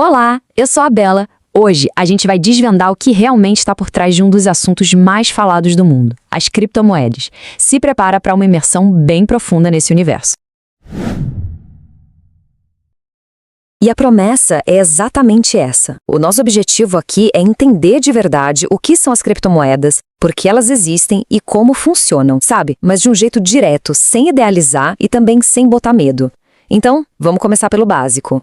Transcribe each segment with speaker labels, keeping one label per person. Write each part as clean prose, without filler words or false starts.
Speaker 1: Olá, eu sou a Bela. Hoje a gente vai desvendar o que realmente está por trás de um dos assuntos mais falados do mundo, as criptomoedas. Se prepara para uma imersão bem profunda nesse universo. E a promessa é exatamente essa. O nosso objetivo aqui é entender de verdade o que são as criptomoedas, por que elas existem e como funcionam, sabe? Mas de um jeito direto, sem idealizar e também sem botar medo. Então, vamos começar pelo básico.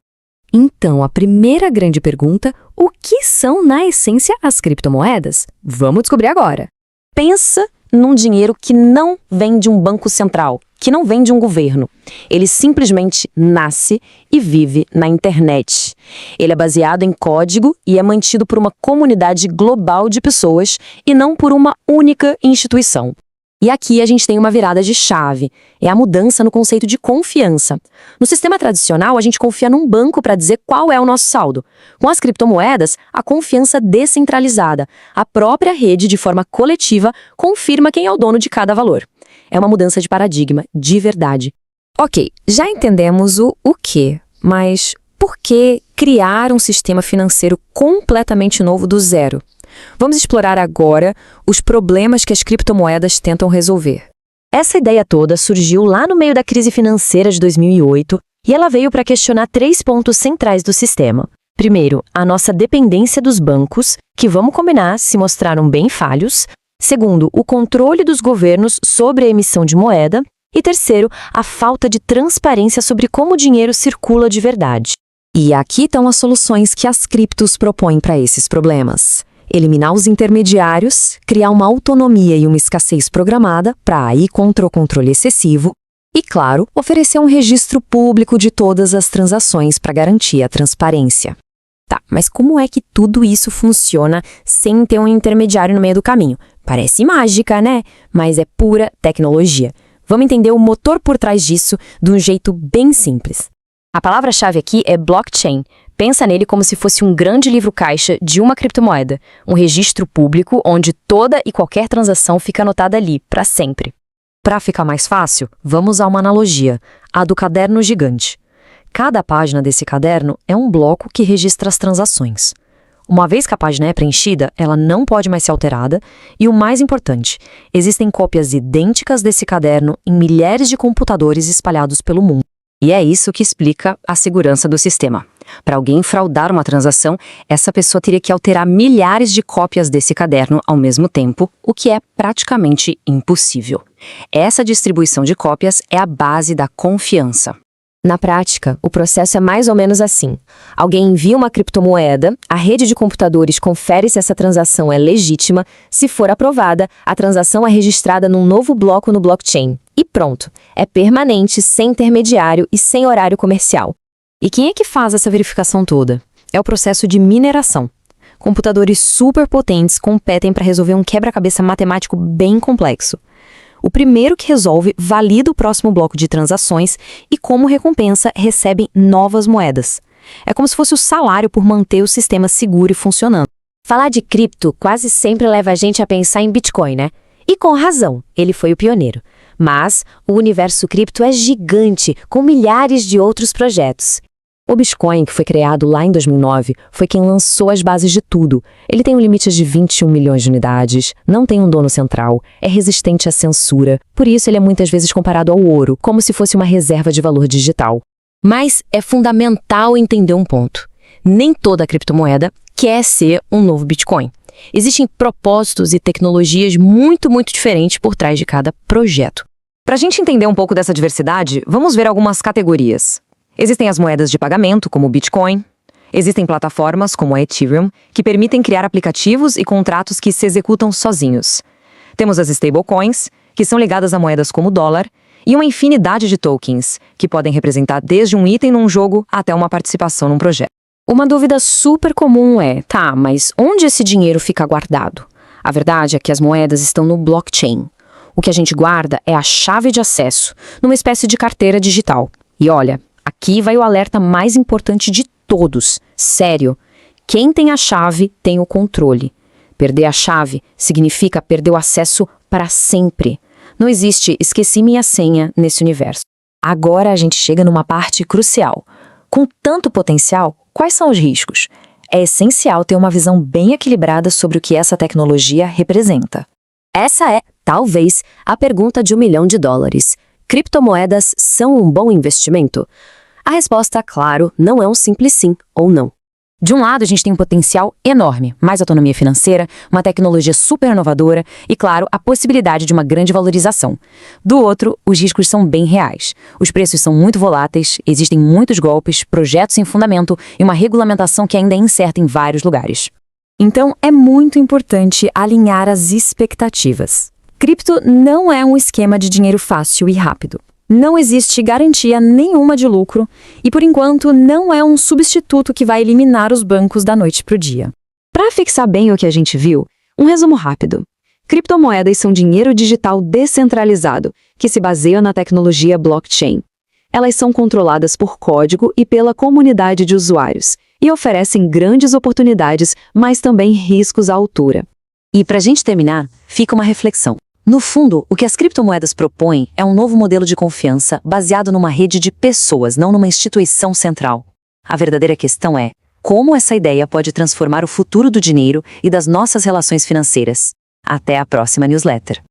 Speaker 1: Então, a primeira grande pergunta, o que são, na essência, as criptomoedas? Vamos descobrir agora. Pensa num dinheiro que não vem de um banco central, que não vem de um governo. Ele simplesmente nasce e vive na internet. Ele é baseado em código e é mantido por uma comunidade global de pessoas e não por uma única instituição. E aqui a gente tem uma virada de chave, é a mudança no conceito de confiança. No sistema tradicional, a gente confia num banco para dizer qual é o nosso saldo. Com as criptomoedas, a confiança descentralizada. A própria rede, de forma coletiva, confirma quem é o dono de cada valor. É uma mudança de paradigma, de verdade. Ok, já entendemos o quê, mas por que criar um sistema financeiro completamente novo do zero? Vamos explorar agora os problemas que as criptomoedas tentam resolver. Essa ideia toda surgiu lá no meio da crise financeira de 2008 e ela veio para questionar 3 pontos centrais do sistema. Primeiro, a nossa dependência dos bancos, que vamos combinar se mostraram bem falhos. Segundo, o controle dos governos sobre a emissão de moeda. E terceiro, a falta de transparência sobre como o dinheiro circula de verdade. E aqui estão as soluções que as criptos propõem para esses problemas. Eliminar os intermediários, criar uma autonomia e uma escassez programada para ir contra o controle excessivo e, claro, oferecer um registro público de todas as transações para garantir a transparência. Tá, mas como é que tudo isso funciona sem ter um intermediário no meio do caminho? Parece mágica, né? Mas é pura tecnologia. Vamos entender o motor por trás disso de um jeito bem simples. A palavra-chave aqui é blockchain. Pensa nele como se fosse um grande livro-caixa de uma criptomoeda, um registro público onde toda e qualquer transação fica anotada ali, para sempre. Para ficar mais fácil, vamos usar uma analogia, a do caderno gigante. Cada página desse caderno é um bloco que registra as transações. Uma vez que a página é preenchida, ela não pode mais ser alterada e, o mais importante, existem cópias idênticas desse caderno em milhares de computadores espalhados pelo mundo. E é isso que explica a segurança do sistema. Para alguém fraudar uma transação, essa pessoa teria que alterar milhares de cópias desse caderno ao mesmo tempo, o que é praticamente impossível. Essa distribuição de cópias é a base da confiança. Na prática, o processo é mais ou menos assim. Alguém envia uma criptomoeda, a rede de computadores confere se essa transação é legítima, se for aprovada, a transação é registrada num novo bloco no blockchain. E pronto, é permanente, sem intermediário e sem horário comercial. E quem é que faz essa verificação toda? É o processo de mineração. Computadores super potentes competem para resolver um quebra-cabeça matemático bem complexo. O primeiro que resolve valida o próximo bloco de transações e, como recompensa, recebem novas moedas. É como se fosse o salário por manter o sistema seguro e funcionando. Falar de cripto quase sempre leva a gente a pensar em Bitcoin, né? E com razão, ele foi o pioneiro. Mas o universo cripto é gigante, com milhares de outros projetos. O Bitcoin, que foi criado lá em 2009, foi quem lançou as bases de tudo. Ele tem um limite de 21 milhões de unidades, não tem um dono central, é resistente à censura, por isso ele é muitas vezes comparado ao ouro, como se fosse uma reserva de valor digital. Mas é fundamental entender um ponto. Nem toda criptomoeda quer ser um novo Bitcoin. Existem propósitos e tecnologias muito diferentes por trás de cada projeto. Para a gente entender um pouco dessa diversidade, vamos ver algumas categorias. Existem as moedas de pagamento, como o Bitcoin. Existem plataformas, como a Ethereum, que permitem criar aplicativos e contratos que se executam sozinhos. Temos as stablecoins, que são ligadas a moedas como o dólar, e uma infinidade de tokens, que podem representar desde um item num jogo até uma participação num projeto. Uma dúvida super comum é, tá, mas onde esse dinheiro fica guardado? A verdade é que as moedas estão no blockchain. O que a gente guarda é a chave de acesso, numa espécie de carteira digital. E olha, aqui vai o alerta mais importante de todos. Sério, quem tem a chave tem o controle. Perder a chave significa perder o acesso para sempre. Não existe esqueci minha senha nesse universo. Agora a gente chega numa parte crucial. Com tanto potencial, Quais são os riscos? É essencial ter uma visão bem equilibrada sobre o que essa tecnologia representa.
Speaker 2: Essa é, talvez, a pergunta de $1 milhão. Criptomoedas são um bom investimento? A resposta, claro, não é um simples sim ou não.
Speaker 1: De um lado, a gente tem um potencial enorme, mais autonomia financeira, uma tecnologia super inovadora e, claro, a possibilidade de uma grande valorização. Do outro, os riscos são bem reais. Os preços são muito voláteis, existem muitos golpes, projetos sem fundamento e uma regulamentação que ainda é incerta em vários lugares. Então, é muito importante alinhar as expectativas. Cripto não é um esquema de dinheiro fácil e rápido. Não existe garantia nenhuma de lucro e, por enquanto, não é um substituto que vai eliminar os bancos da noite para o dia.
Speaker 2: Para fixar bem o que a gente viu, um resumo rápido. Criptomoedas são dinheiro digital descentralizado, que se baseia na tecnologia blockchain. Elas são controladas por código e pela comunidade de usuários e oferecem grandes oportunidades, mas também riscos à altura. E para a gente terminar, fica uma reflexão. No fundo, o que as criptomoedas propõem é um novo modelo de confiança baseado numa rede de pessoas, não numa instituição central. A verdadeira questão é como essa ideia pode transformar o futuro do dinheiro e das nossas relações financeiras. Até a próxima newsletter.